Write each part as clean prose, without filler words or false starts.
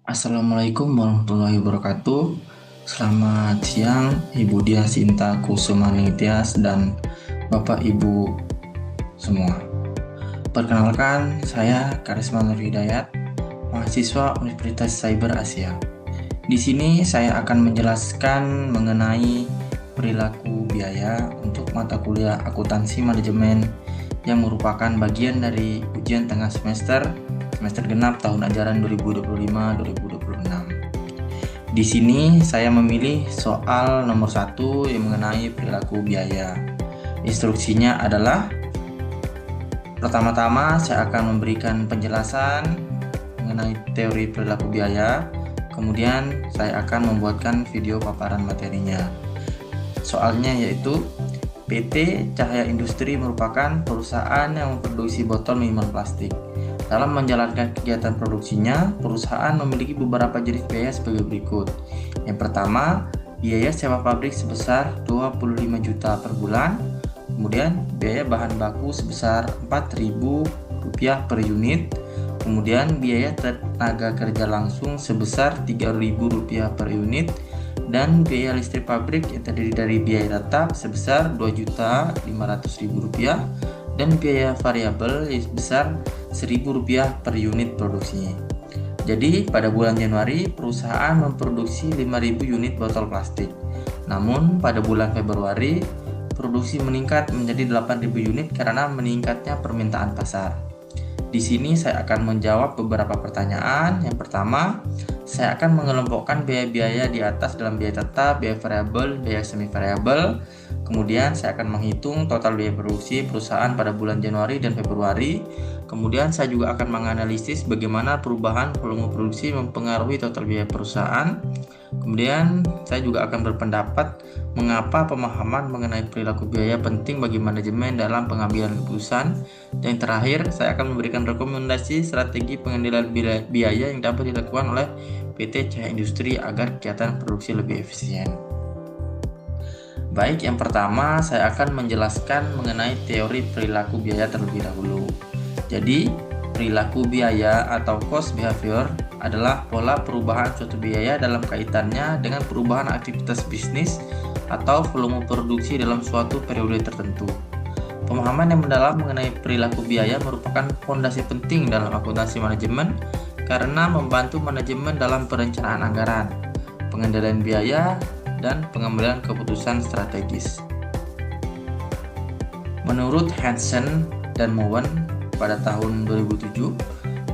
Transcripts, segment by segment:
Assalamualaikum warahmatullahi wabarakatuh. Selamat siang Ibu Dia Sinta Kusuma Ningtyas dan Bapak Ibu semua. Perkenalkan, saya Karisma Nur Hidayat, mahasiswa Universitas Cyber Asia. Di sini saya akan menjelaskan mengenai perilaku biaya untuk mata kuliah akuntansi manajemen yang merupakan bagian dari ujian tengah semester genap tahun ajaran 2025-2026. Di sini saya memilih soal nomor 1 yang mengenai perilaku biaya. Instruksinya adalah pertama-tama saya akan memberikan penjelasan mengenai teori perilaku biaya, kemudian saya akan membuatkan video paparan materinya. Soalnya yaitu PT Cahaya Industri merupakan perusahaan yang memproduksi botol minuman plastik. Dalam menjalankan kegiatan produksinya, perusahaan memiliki beberapa jenis biaya sebagai berikut. Yang pertama, biaya sewa pabrik sebesar 25 juta per bulan. Kemudian, biaya bahan baku sebesar Rp4.000 per unit. Kemudian, biaya tenaga kerja langsung sebesar Rp3.000 per unit. Dan biaya listrik pabrik yang terdiri dari biaya tetap sebesar Rp2.500.000 dan biaya variabel sebesar Rp1.000 per unit produksi. Jadi pada bulan Januari perusahaan memproduksi 5.000 unit botol plastik. Namun pada bulan Februari produksi meningkat menjadi 8.000 unit karena meningkatnya permintaan pasar. Di sini saya akan menjawab beberapa pertanyaan. Yang pertama, saya akan mengelompokkan biaya-biaya di atas dalam biaya tetap, biaya variabel, biaya semi variabel. Kemudian saya akan menghitung total biaya produksi perusahaan pada bulan Januari dan Februari. Kemudian saya juga akan menganalisis bagaimana perubahan volume produksi mempengaruhi total biaya perusahaan. Kemudian saya juga akan berpendapat mengapa pemahaman mengenai perilaku biaya penting bagi manajemen dalam pengambilan keputusan. Dan terakhir, saya akan memberikan rekomendasi strategi pengendalian biaya yang dapat dilakukan oleh PT Cahaya Industri agar kegiatan produksi lebih efisien. Baik, yang pertama saya akan menjelaskan mengenai teori perilaku biaya terlebih dahulu. Jadi, perilaku biaya atau cost behavior adalah pola perubahan suatu biaya dalam kaitannya dengan perubahan aktivitas bisnis atau volume produksi dalam suatu periode tertentu. Pemahaman yang mendalam mengenai perilaku biaya merupakan fondasi penting dalam akuntansi manajemen karena membantu manajemen dalam perencanaan anggaran, pengendalian biaya, dan pengambilan keputusan strategis. Menurut Hansen dan Mowen pada tahun 2007,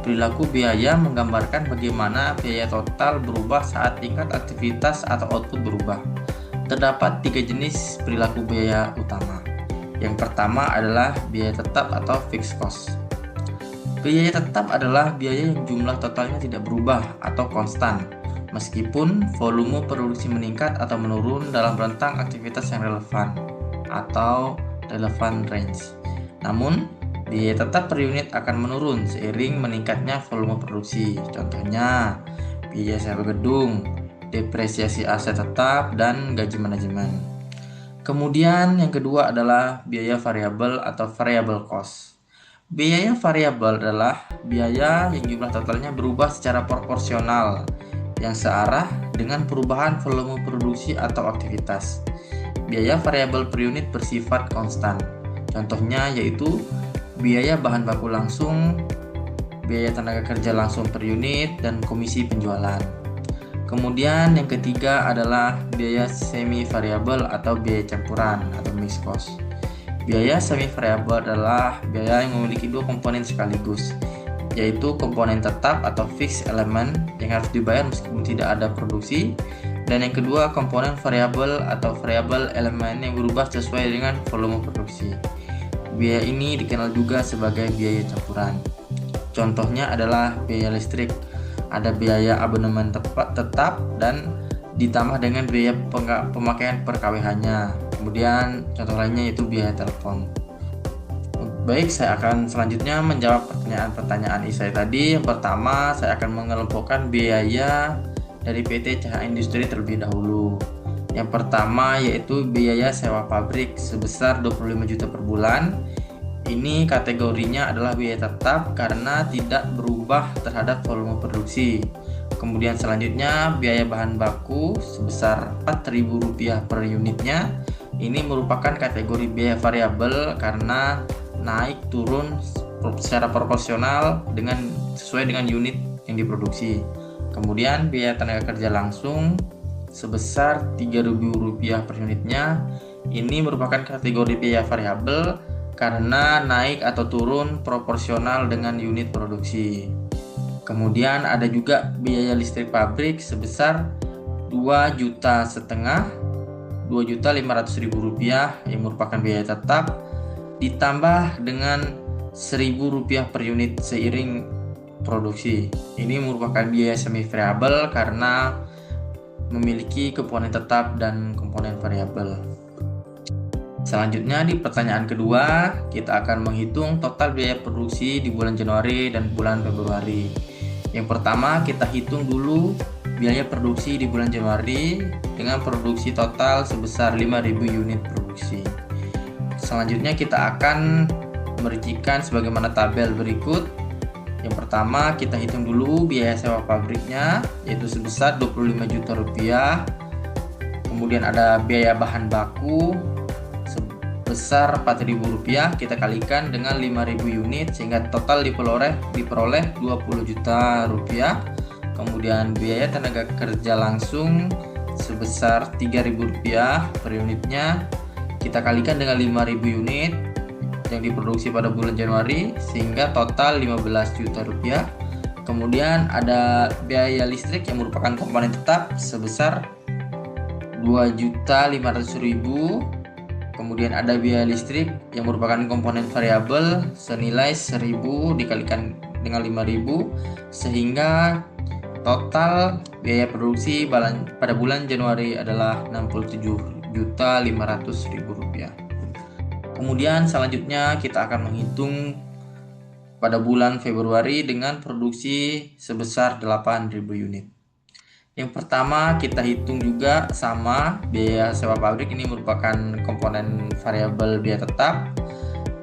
perilaku biaya menggambarkan bagaimana biaya total berubah saat tingkat aktivitas atau output berubah. Terdapat 3 jenis perilaku biaya utama. Yang pertama adalah biaya tetap atau fixed cost. Biaya tetap adalah biaya yang jumlah totalnya tidak berubah atau konstan, meskipun volume produksi meningkat atau menurun dalam rentang aktivitas yang relevan atau relevant range. Namun, biaya tetap per unit akan menurun seiring meningkatnya volume produksi. Contohnya, biaya sewa gedung, depresiasi aset tetap, dan gaji manajemen. Kemudian yang kedua adalah biaya variabel atau variable cost. Biaya variabel adalah biaya yang jumlah totalnya berubah secara proporsional yang searah dengan perubahan volume produksi atau aktivitas. Biaya variabel per unit bersifat konstan. Contohnya yaitu biaya bahan baku langsung, biaya tenaga kerja langsung per unit, dan komisi penjualan. Kemudian yang ketiga adalah biaya semi variabel atau biaya campuran atau mixed cost. Biaya semi variabel adalah biaya yang memiliki 2 komponen sekaligus, yaitu komponen tetap atau fixed element yang harus dibayar meskipun tidak ada produksi, dan yang kedua komponen variabel atau variable element yang berubah sesuai dengan volume produksi. Biaya ini dikenal juga sebagai biaya campuran. Contohnya adalah biaya listrik, ada biaya abonemen tetap dan ditambah dengan biaya pemakaian per kWh-nya. Kemudian contoh lainnya yaitu biaya telepon. Baik, saya akan selanjutnya menjawab pertanyaan-pertanyaan saya tadi. Yang pertama, saya akan mengelompokkan biaya dari PT Cahaya Industri terlebih dahulu. Yang pertama yaitu biaya sewa pabrik sebesar 25 juta per bulan. Ini kategorinya adalah biaya tetap karena tidak berubah terhadap volume produksi. Kemudian selanjutnya biaya bahan baku sebesar Rp4.000 per unitnya. Ini merupakan kategori biaya variabel karena naik turun secara proporsional sesuai dengan unit yang diproduksi. Kemudian biaya tenaga kerja langsung sebesar Rp3.000 per unitnya. Ini merupakan kategori biaya variabel karena naik atau turun proporsional dengan unit produksi. Kemudian ada juga biaya listrik pabrik sebesar Rp2,5 juta, Rp2.500.000 yang merupakan biaya tetap, ditambah dengan Rp1.000 per unit seiring produksi. Ini merupakan biaya semi variabel karena memiliki komponen tetap dan komponen variabel. Selanjutnya di pertanyaan kedua, kita akan menghitung total biaya produksi di bulan Januari dan bulan Februari. Yang pertama, kita hitung dulu biaya produksi di bulan Januari dengan produksi total sebesar 5.000 unit produksi. Selanjutnya kita akan merincikan sebagaimana tabel berikut. Yang pertama, kita hitung dulu biaya sewa pabriknya, yaitu sebesar Rp25 juta. Kemudian ada biaya bahan baku sebesar Rp4.000, kita kalikan dengan 5.000 unit sehingga total diperoleh Rp20 juta. Kemudian biaya tenaga kerja langsung sebesar Rp3.000 per unitnya, kita kalikan dengan 5.000 unit yang diproduksi pada bulan Januari sehingga total Rp15 juta. Kemudian ada biaya listrik yang merupakan komponen tetap sebesar Rp2.500.000. Kemudian ada biaya listrik yang merupakan komponen variabel senilai 1.000 dikalikan dengan 5.000 sehingga total biaya produksi pada bulan Januari adalah Rp67.500.000. Kemudian selanjutnya kita akan menghitung pada bulan Februari dengan produksi sebesar 8.000 unit. Yang pertama kita hitung juga sama biaya sewa pabrik, ini merupakan komponen variabel biaya tetap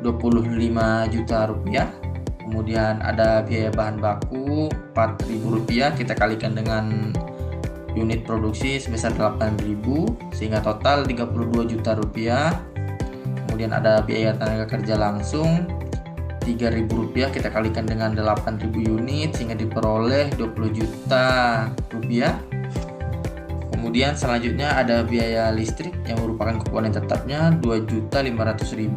Rp25 juta. Kemudian ada biaya bahan baku Rp4.000, kita kalikan dengan unit produksi sebesar 8.000 sehingga total Rp32 juta. Kemudian ada biaya tenaga kerja langsung Rp3.000, kita kalikan dengan 8.000 unit sehingga diperoleh Rp20 juta. Kemudian selanjutnya ada biaya listrik yang merupakan komponen tetapnya Rp2.500.000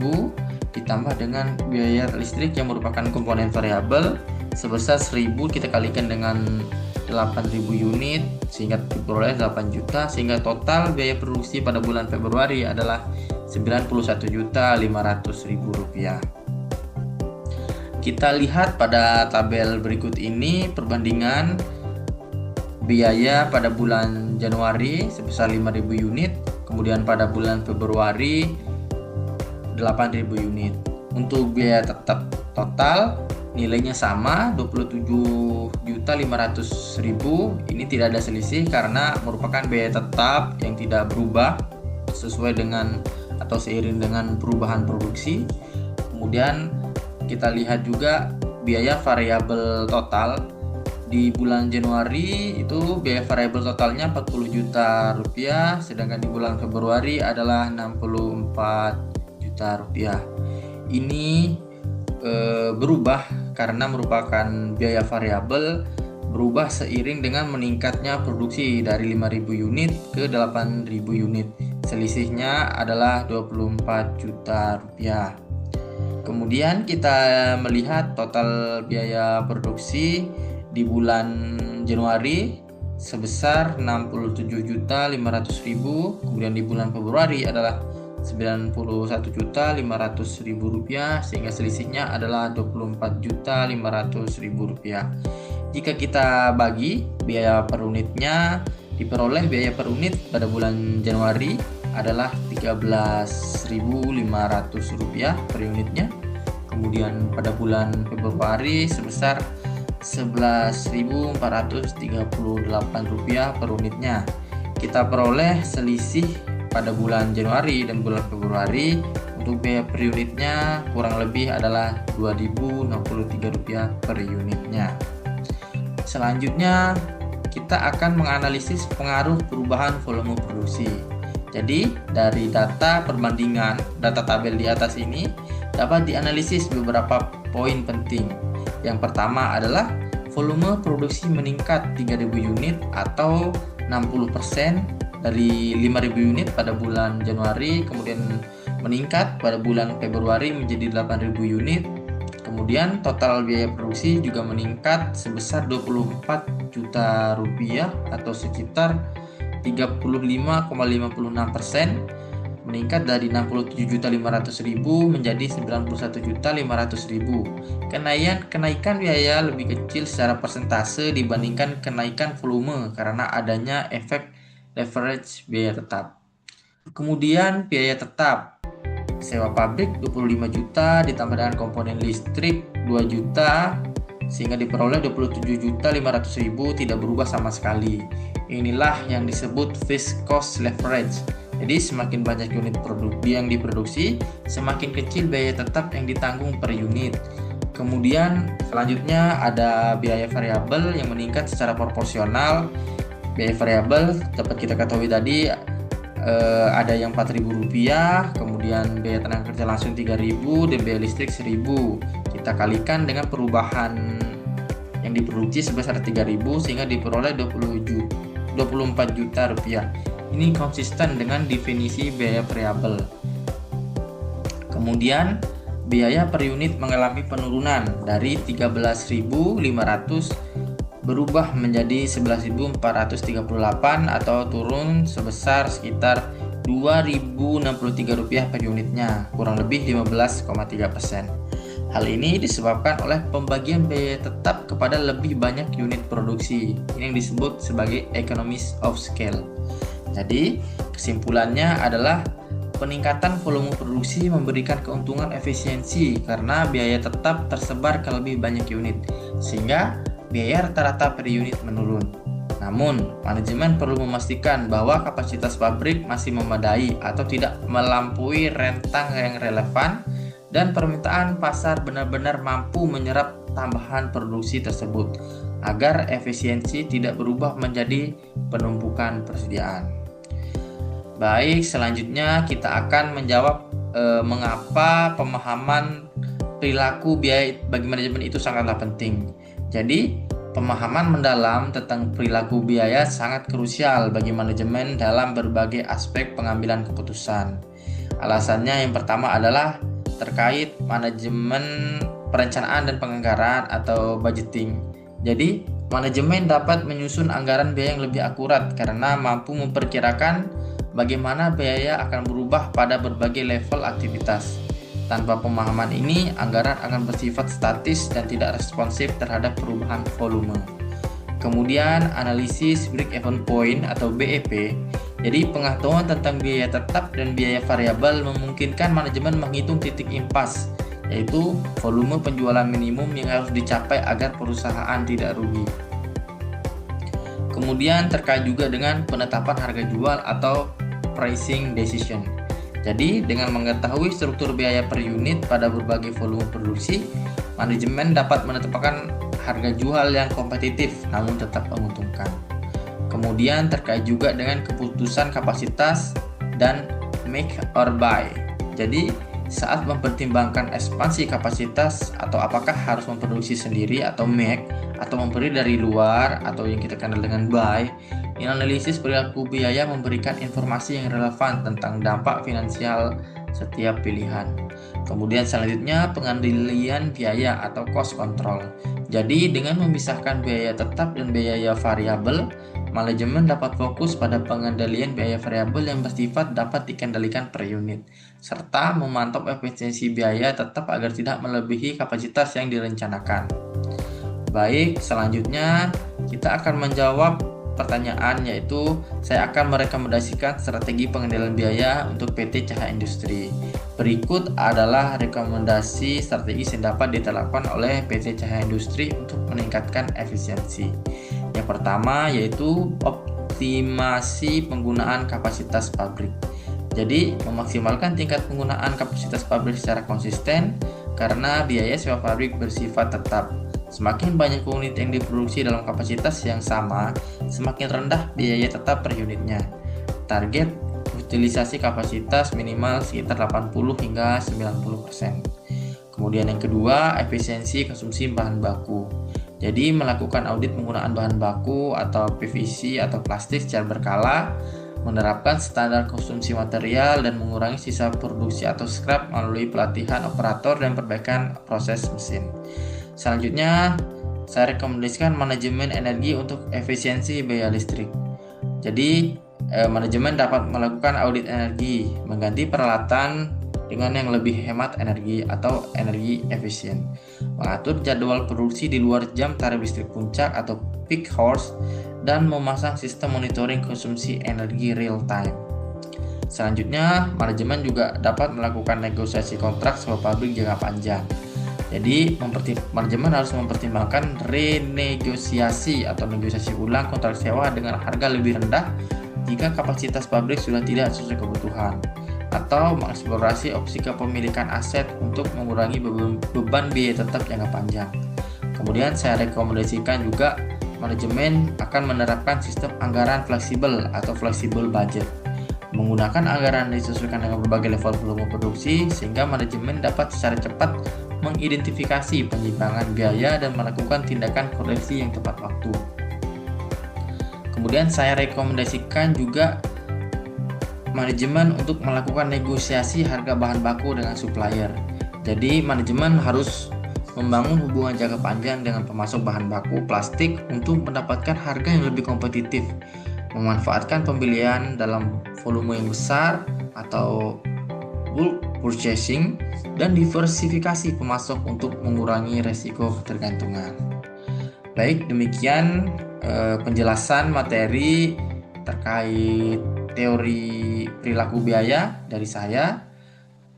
ditambah dengan biaya listrik yang merupakan komponen variabel sebesar 1.000, kita kalikan dengan 8.000 unit sehingga diperoleh 8 juta sehingga total biaya produksi pada bulan Februari adalah Rp91.500.000. Kita lihat pada tabel berikut ini perbandingan biaya pada bulan Januari sebesar 5.000 unit, kemudian pada bulan Februari 8.000 unit. Untuk biaya tetap total nilainya sama Rp27.500.000. Ini tidak ada selisih karena merupakan biaya tetap yang tidak berubah sesuai dengan atau seiring dengan perubahan produksi. Kemudian kita lihat juga biaya variabel total di bulan Januari itu biaya variabel totalnya Rp40 juta, sedangkan di bulan Februari adalah Rp64 juta. Ini berubah karena merupakan biaya variabel berubah seiring dengan meningkatnya produksi dari 5.000 unit ke 8.000 unit. Selisihnya adalah Rp24 juta. Kemudian kita melihat total biaya produksi di bulan Januari sebesar Rp67.500.000, kemudian di bulan Februari adalah Rp91.500.000 sehingga selisihnya adalah Rp24.500.000. Jika kita bagi biaya per unitnya, diperoleh biaya per unit pada bulan Januari adalah Rp13.500 per unitnya. Kemudian pada bulan Februari sebesar Rp11.438 per unitnya. Kita peroleh selisih pada bulan Januari dan bulan Februari untuk biaya per unitnya kurang lebih adalah Rp2.063 per unitnya. Selanjutnya kita akan menganalisis pengaruh perubahan volume produksi. Jadi, dari data perbandingan data tabel di atas ini dapat dianalisis beberapa poin penting. Yang pertama adalah volume produksi meningkat 3.000 unit atau 60% dari 5.000 unit pada bulan Januari, kemudian meningkat pada bulan Februari menjadi 8.000 unit. Kemudian total biaya produksi juga meningkat sebesar 24 juta rupiah atau sekitar 35,56%, meningkat dari 67.500.000 menjadi 91.500.000. Kenaikan biaya lebih kecil secara persentase dibandingkan kenaikan volume karena adanya efek leverage biaya tetap. Kemudian biaya tetap, sewa pabrik 25 juta ditambah dengan komponen listrik 2 juta sehingga diperoleh 27.500.000 tidak berubah sama sekali. Inilah yang disebut fixed cost leverage. Jadi semakin banyak unit yang diproduksi, semakin kecil biaya tetap yang ditanggung per unit. Kemudian selanjutnya ada biaya variabel yang meningkat secara proporsional. Biaya variabel dapat kita ketahui tadi ada yang Rp4.000, kemudian biaya tenaga kerja langsung Rp3.000 dan biaya listrik Rp1.000. Kita kalikan dengan perubahan yang diproduksi sebesar Rp3.000 sehingga diperoleh Rp24 juta. Ini konsisten dengan definisi biaya variabel. Kemudian biaya per unit mengalami penurunan dari 13.500 berubah menjadi 11.438 atau turun sebesar sekitar Rp2.063 per unitnya, kurang lebih 15,3%. Hal ini disebabkan oleh pembagian biaya tetap kepada lebih banyak unit produksi. Ini yang disebut sebagai economies of scale. Jadi, kesimpulannya adalah peningkatan volume produksi memberikan keuntungan efisiensi karena biaya tetap tersebar ke lebih banyak unit, sehingga biaya rata-rata per unit menurun. Namun, manajemen perlu memastikan bahwa kapasitas pabrik masih memadai atau tidak melampaui rentang yang relevan dan permintaan pasar benar-benar mampu menyerap tambahan produksi tersebut agar efisiensi tidak berubah menjadi penumpukan persediaan. Baik, selanjutnya kita akan menjawab mengapa pemahaman perilaku biaya bagi manajemen itu sangatlah penting. Jadi, pemahaman mendalam tentang perilaku biaya sangat krusial bagi manajemen dalam berbagai aspek pengambilan keputusan. Alasannya yang pertama adalah terkait manajemen perencanaan dan penganggaran atau budgeting. Jadi, manajemen dapat menyusun anggaran biaya yang lebih akurat karena mampu memperkirakan bagaimana biaya akan berubah pada berbagai level aktivitas. Tanpa pemahaman ini, anggaran akan bersifat statis dan tidak responsif terhadap perubahan volume. Kemudian, analisis break-even point atau BEP. Jadi, pengetahuan tentang biaya tetap dan biaya variabel memungkinkan manajemen menghitung titik impas, yaitu volume penjualan minimum yang harus dicapai agar perusahaan tidak rugi. Kemudian, terkait juga dengan penetapan harga jual atau pricing decision. Jadi, dengan mengetahui struktur biaya per unit pada berbagai volume produksi, manajemen dapat menetapkan harga jual yang kompetitif namun tetap menguntungkan. Kemudian, terkait juga dengan keputusan kapasitas dan make or buy. Jadi, saat mempertimbangkan ekspansi kapasitas atau apakah harus memproduksi sendiri atau make, atau membeli dari luar atau yang kita kenal dengan buy, analisis perilaku biaya memberikan informasi yang relevan tentang dampak finansial setiap pilihan. Kemudian selanjutnya pengendalian biaya atau cost control. Jadi dengan memisahkan biaya tetap dan biaya variabel, manajemen dapat fokus pada pengendalian biaya variabel yang bersifat dapat dikendalikan per unit, serta memantau efisiensi biaya tetap agar tidak melebihi kapasitas yang direncanakan. Baik, selanjutnya kita akan menjawab pertanyaan, yaitu saya akan merekomendasikan strategi pengendalian biaya untuk PT Cahaya Industri. Berikut adalah rekomendasi strategi yang dapat diterapkan oleh PT Cahaya Industri untuk meningkatkan efisiensi. Yang pertama yaitu optimasi penggunaan kapasitas pabrik. Jadi memaksimalkan tingkat penggunaan kapasitas pabrik secara konsisten karena biaya sewa pabrik bersifat tetap. Semakin banyak unit yang diproduksi dalam kapasitas yang sama, semakin rendah biaya tetap per unitnya. Target utilisasi kapasitas minimal sekitar 80 hingga 90%. Kemudian yang kedua, efisiensi konsumsi bahan baku. Jadi melakukan audit penggunaan bahan baku atau PVC atau plastik secara berkala, menerapkan standar konsumsi material dan mengurangi sisa produksi atau scrap melalui pelatihan operator dan perbaikan proses mesin. Selanjutnya, saya rekomendasikan manajemen energi untuk efisiensi biaya listrik. Jadi, manajemen dapat melakukan audit energi, mengganti peralatan dengan yang lebih hemat energi atau energi efisien, mengatur jadwal produksi di luar jam tarif listrik puncak atau peak hours, dan memasang sistem monitoring konsumsi energi real time. Selanjutnya, manajemen juga dapat melakukan negosiasi kontrak sewa pabrik jangka panjang. Jadi, manajemen harus mempertimbangkan renegosiasi atau negosiasi ulang kontrak sewa dengan harga lebih rendah jika kapasitas pabrik sudah tidak sesuai kebutuhan, atau mengeksplorasi opsi kepemilikan aset untuk mengurangi beban biaya tetap jangka panjang. Kemudian saya rekomendasikan juga manajemen akan menerapkan sistem anggaran fleksibel atau flexible budget, menggunakan anggaran disesuaikan dengan berbagai level volume produksi sehingga manajemen dapat secara cepat mengidentifikasi penyimpangan biaya dan melakukan tindakan koreksi yang tepat waktu. Kemudian saya rekomendasikan juga manajemen untuk melakukan negosiasi harga bahan baku dengan supplier. Jadi manajemen harus membangun hubungan jangka panjang dengan pemasok bahan baku plastik untuk mendapatkan harga yang lebih kompetitif, memanfaatkan pembelian dalam volume yang besar atau bulk purchasing, dan diversifikasi pemasok untuk mengurangi resiko ketergantungan. Baik, demikian penjelasan materi terkait teori perilaku biaya dari saya.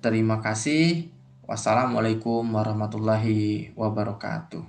Terima kasih. Wassalamualaikum warahmatullahi wabarakatuh.